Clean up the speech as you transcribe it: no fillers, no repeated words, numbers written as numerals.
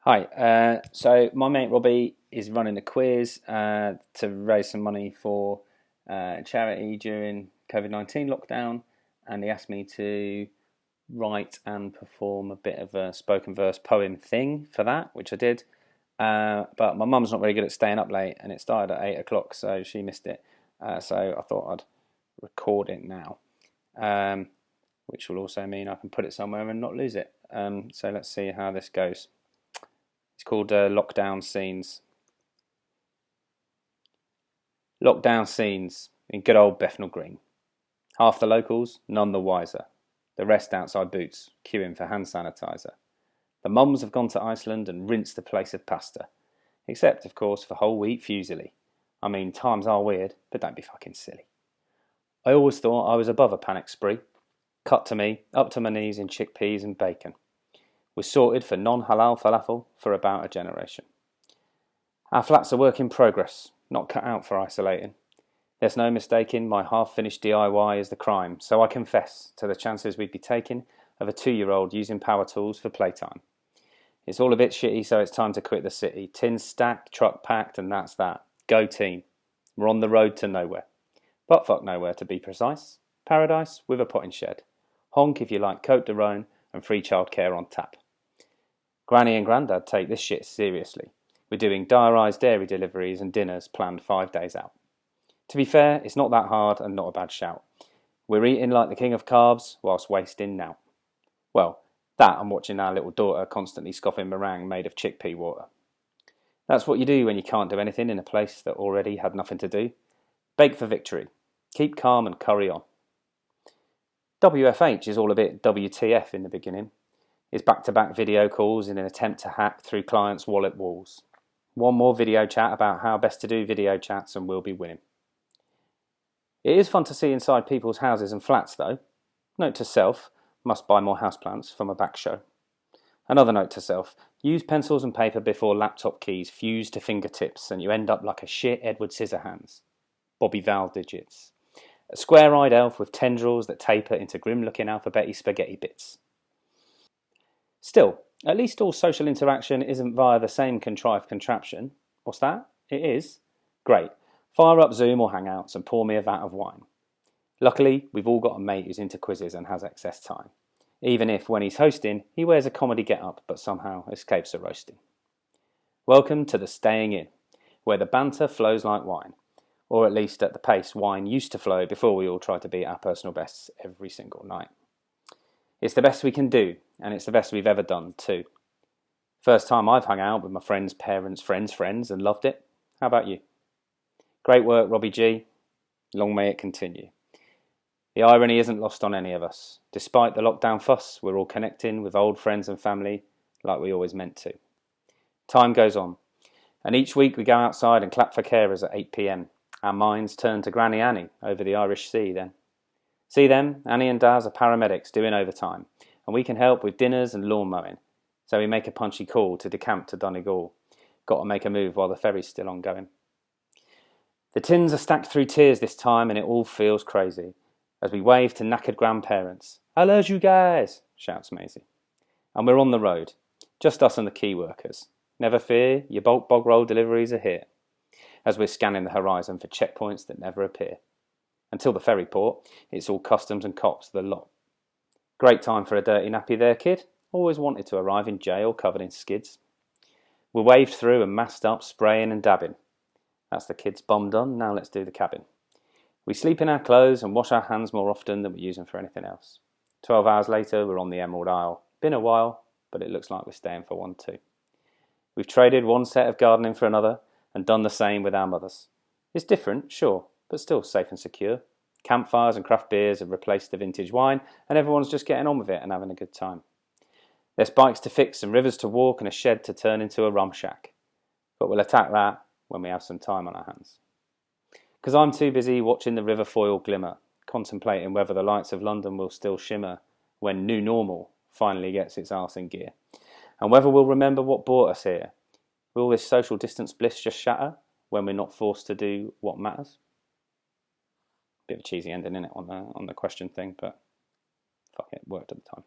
Hi, so my mate Robbie is running a quiz to raise some money for charity during COVID-19 lockdown, and he asked me to write and perform a bit of a spoken verse poem thing for that, which I did. But my mum's not very good at staying up late, and it started at 8 o'clock, so she missed it. So I thought I'd record it now, which will also mean I can put it somewhere and not lose it. So let's see how this goes. It's called Lockdown Scenes. Lockdown scenes in good old Bethnal Green. Half the locals, none the wiser. The rest outside Boots, queuing for hand sanitiser. The mums have gone to Iceland and rinsed the place of pasta. Except, of course, for whole-wheat fusilli. I mean, times are weird, but don't be fucking silly. I always thought I was above a panic spree. Cut to me, up to my knees in chickpeas and bacon. We're sorted for non-Halal falafel for about a generation. Our flat's a work in progress, not cut out for isolating. There's no mistaking my half-finished DIY is the crime, so I confess to the chances we'd be taking of a 2-year-old using power tools for playtime. It's all a bit shitty, so it's time to quit the city. Tins stacked, truck packed, and that's that. Go team. We're on the road to nowhere. But fuck nowhere to be precise. Paradise with a potting shed. Honk if you like Cote de Rhone and free childcare on tap. Granny and Grandad take this shit seriously. We're doing diarised dairy deliveries and dinners planned 5 days out. To be fair, it's not that hard and not a bad shout. We're eating like the king of carbs whilst wasting now. Well, that and watching our little daughter constantly scoffing meringue made of chickpea water. That's what you do when you can't do anything in a place that already had nothing to do. Bake for victory. Keep calm and curry on. WFH is all a bit WTF in the beginning. Is back-to-back video calls in an attempt to hack through clients' wallet walls. One more video chat about how best to do video chats and we'll be winning. It is fun to see inside people's houses and flats though. Note to self, must buy more houseplants for my back show. Another note to self, use pencils and paper before laptop keys fuse to fingertips and you end up like a shit Edward Scissorhands. Bobby Val digits. A square-eyed elf with tendrils that taper into grim-looking alphabety spaghetti bits. Still, at least all social interaction isn't via the same contrived contraption. What's that? It is? Great. Fire up Zoom or Hangouts and pour me a vat of wine. Luckily, we've all got a mate who's into quizzes and has excess time. Even if, when he's hosting, he wears a comedy get-up but somehow escapes the roasting. Welcome to the Staying In, where the banter flows like wine. Or at least at the pace wine used to flow before we all tried to beat our personal bests every single night. It's the best we can do, and it's the best we've ever done, too. First time I've hung out with my friends' parents' friends' and loved it. How about you? Great work, Robbie G. Long may it continue. The irony isn't lost on any of us. Despite the lockdown fuss, we're all connecting with old friends and family like we always meant to. Time goes on, and each week we go outside and clap for carers at 8 p.m. Our minds turn to Granny Annie over the Irish Sea then. See them, Annie and Daz are paramedics doing overtime, and we can help with dinners and lawn mowing. So we make a punchy call to decamp to Donegal. Got to make a move while the ferry's still ongoing. The tins are stacked through tears this time and it all feels crazy. As we wave to knackered grandparents. I love you guys, shouts Maisie. And we're on the road, just us and the key workers. Never fear, your bulk bog roll deliveries are here. As we're scanning the horizon for checkpoints that never appear. Until the ferry port, it's all customs and cops the lot. Great time for a dirty nappy there, kid. Always wanted to arrive in jail covered in skids. We're waved through and masked up, spraying and dabbing. That's the kid's bum done, now let's do the cabin. We sleep in our clothes and wash our hands more often than we use them for anything else. 12 hours later, we're on the Emerald Isle. Been a while, but it looks like we're staying for one too. We've traded one set of gardening for another and done the same with our mothers. It's different, sure, but still safe and secure. Campfires and craft beers have replaced the vintage wine, and everyone's just getting on with it and having a good time. There's bikes to fix and rivers to walk and a shed to turn into a rum shack. But we'll attack that when we have some time on our hands. Because I'm too busy watching the river foil glimmer, contemplating whether the lights of London will still shimmer when new normal finally gets its arse in gear, and whether we'll remember what brought us here. Will this social distance bliss just shatter when we're not forced to do what matters? Bit of a cheesy ending in it on the question thing, but fuck it, worked at the time.